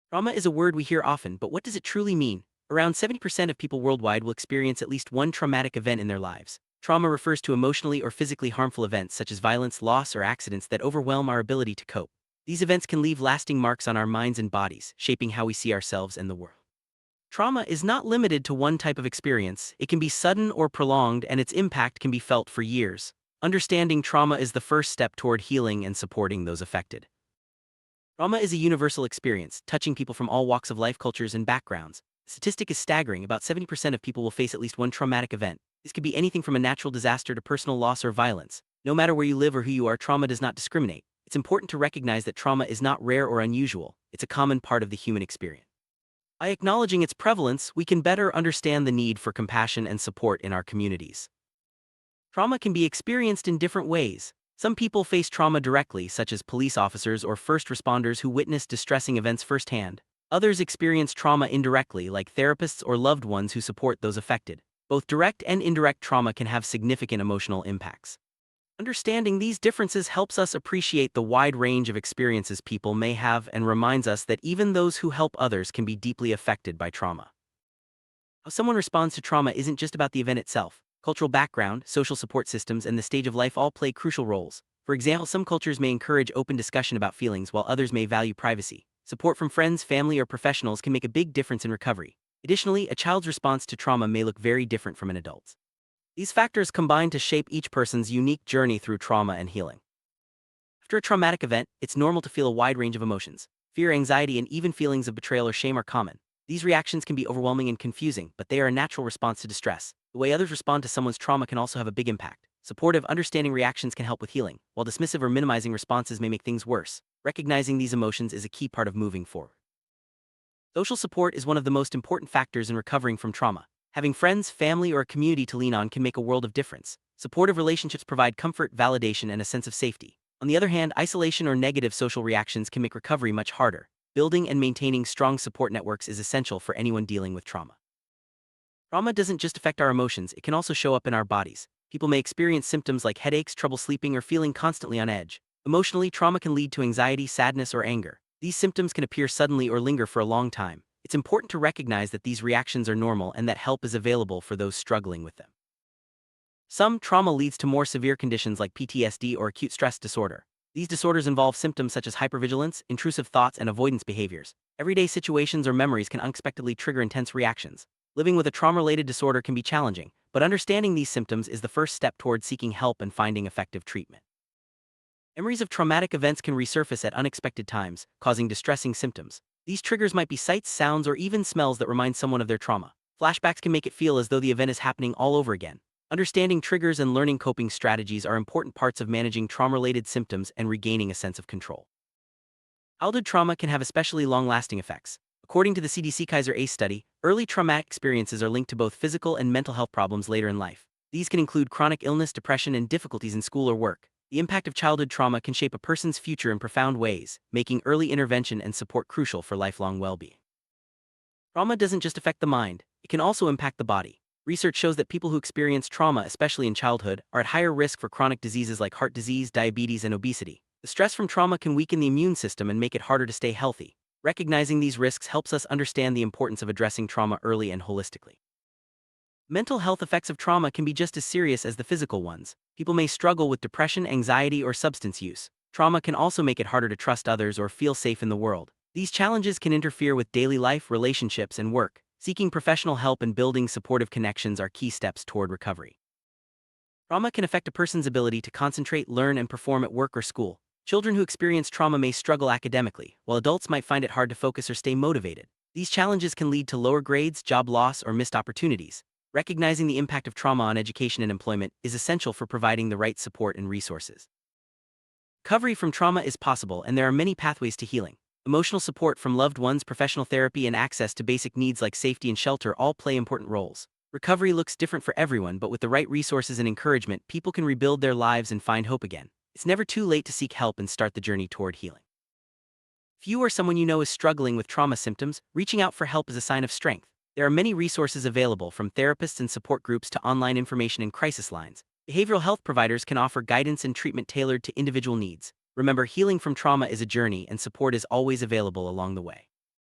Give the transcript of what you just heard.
Trauma is a word we hear often, but what does it truly mean? Around 70% of people worldwide will experience at least one traumatic event in their lives. Trauma refers to emotionally or physically harmful events such as violence, loss, or accidents that overwhelm our ability to cope. These events can leave lasting marks on our minds and bodies, shaping how we see ourselves and the world. Trauma is not limited to one type of experience. It can be sudden or prolonged, and its impact can be felt for years. Understanding trauma is the first step toward healing and supporting those affected. Trauma is a universal experience, touching people from all walks of life, cultures, and backgrounds. The statistic is staggering. About 70% of people will face at least one traumatic event. This could be anything from a natural disaster to personal loss or violence. No matter where you live or who you are, trauma does not discriminate. It's important to recognize that trauma is not rare or unusual. It's a common part of the human experience. By acknowledging its prevalence, we can better understand the need for compassion and support in our communities. Trauma can be experienced in different ways. Some people face trauma directly, such as police officers or first responders who witness distressing events firsthand. Others experience trauma indirectly, like therapists or loved ones who support those affected. Both direct and indirect trauma can have significant emotional impacts. Understanding these differences helps us appreciate the wide range of experiences people may have and reminds us that even those who help others can be deeply affected by trauma. How someone responds to trauma isn't just about the event itself. Cultural background, social support systems, and the stage of life all play crucial roles. For example, some cultures may encourage open discussion about feelings while others may value privacy. Support from friends, family, or professionals can make a big difference in recovery. Additionally, a child's response to trauma may look very different from an adult's. These factors combine to shape each person's unique journey through trauma and healing. After a traumatic event, it's normal to feel a wide range of emotions. Fear, anxiety, and even feelings of betrayal or shame are common. These reactions can be overwhelming and confusing, but they are a natural response to distress. The way others respond to someone's trauma can also have a big impact. Supportive, understanding reactions can help with healing, while dismissive or minimizing responses may make things worse. Recognizing these emotions is a key part of moving forward. Social support is one of the most important factors in recovering from trauma. Having friends, family, or a community to lean on can make a world of difference. Supportive relationships provide comfort, validation, and a sense of safety. On the other hand, isolation or negative social reactions can make recovery much harder. Building and maintaining strong support networks is essential for anyone dealing with trauma. Trauma doesn't just affect our emotions, it can also show up in our bodies. People may experience symptoms like headaches, trouble sleeping, or feeling constantly on edge. Emotionally, trauma can lead to anxiety, sadness, or anger. These symptoms can appear suddenly or linger for a long time. It's important to recognize that these reactions are normal and that help is available for those struggling with them. Some trauma leads to more severe conditions like PTSD or acute stress disorder. These disorders involve symptoms such as hypervigilance, intrusive thoughts, and avoidance behaviors. Everyday situations or memories can unexpectedly trigger intense reactions. Living with a trauma-related disorder can be challenging, but understanding these symptoms is the first step toward seeking help and finding effective treatment. Memories of traumatic events can resurface at unexpected times, causing distressing symptoms. These triggers might be sights, sounds, or even smells that remind someone of their trauma. Flashbacks can make it feel as though the event is happening all over again. Understanding triggers and learning coping strategies are important parts of managing trauma-related symptoms and regaining a sense of control. Childhood trauma can have especially long-lasting effects. According to the CDC Kaiser ACE study, early traumatic experiences are linked to both physical and mental health problems later in life. These can include chronic illness, depression, and difficulties in school or work. The impact of childhood trauma can shape a person's future in profound ways, making early intervention and support crucial for lifelong well-being. Trauma doesn't just affect the mind, it can also impact the body. Research shows that people who experience trauma, especially in childhood, are at higher risk for chronic diseases like heart disease, diabetes, and obesity. The stress from trauma can weaken the immune system and make it harder to stay healthy. Recognizing these risks helps us understand the importance of addressing trauma early and holistically. Mental health effects of trauma can be just as serious as the physical ones. People may struggle with depression, anxiety, or substance use. Trauma can also make it harder to trust others or feel safe in the world. These challenges can interfere with daily life, relationships, and work. Seeking professional help and building supportive connections are key steps toward recovery. Trauma can affect a person's ability to concentrate, learn, and perform at work or school. Children who experience trauma may struggle academically, while adults might find it hard to focus or stay motivated. These challenges can lead to lower grades, job loss, or missed opportunities. Recognizing the impact of trauma on education and employment is essential for providing the right support and resources. Recovery from trauma is possible, and there are many pathways to healing. Emotional support from loved ones, professional therapy, and access to basic needs like safety and shelter all play important roles. Recovery looks different for everyone, but with the right resources and encouragement, people can rebuild their lives and find hope again. It's never too late to seek help and start the journey toward healing. If you or someone you know is struggling with trauma symptoms, reaching out for help is a sign of strength. There are many resources available, from therapists and support groups to online information and crisis lines. Behavioral health providers can offer guidance and treatment tailored to individual needs. Remember, healing from trauma is a journey, and support is always available along the way.